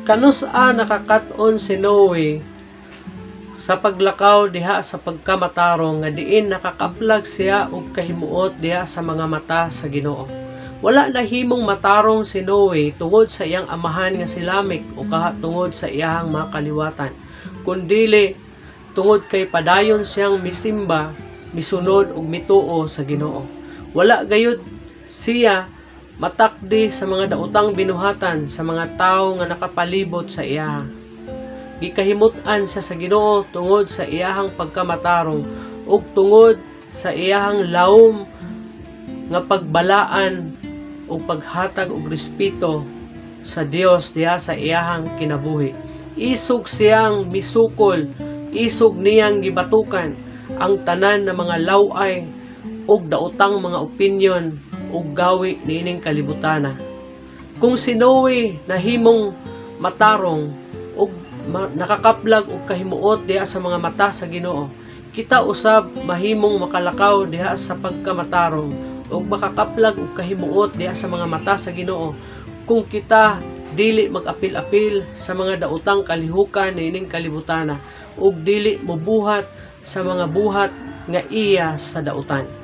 Kanus-a nakakaton si Noe sa paglakaw diha sa pagkamatarong nga diin nakakaplag siya og kahimuot diha sa mga mata sa Ginoo. Wala na himong matarong si Noe tungod sa iyang amahan nga si Lamec o kaha tungod sa iyang mga kaliwatan, kundili tungod kay padayon siyang misimba, misunod ug mituo sa Ginoo. Wala gayud siya matakdi sa mga daotang binuhatan sa mga tawo nga nakapalibot sa iya. Gikahimut-an siya sa Ginoo tungod sa iyahang pagkamatarong ug tungod sa iyahang lawom nga pagbalaan ug paghatag og respeto sa Dios diha sa iyahang kinabuhi. Isog siyang misukol, isog niyang gibatukan ang tanan ng mga laway ug daotang mga opinyon ug gawi niining kalibutana. Kung si Noe nahimong matarong ug nakakaplag og kahimuot diha sa mga mata sa Ginoo, kita usab mahimong makalakaw diha sa pagkamatarong ug makakaplag og kahimuot diha sa mga mata sa Ginoo kung kita dili mag-apil-apil sa mga daotang kalihukan niining kalibutana ug dili mobuhat sa mga buhat nga iya sa daotan.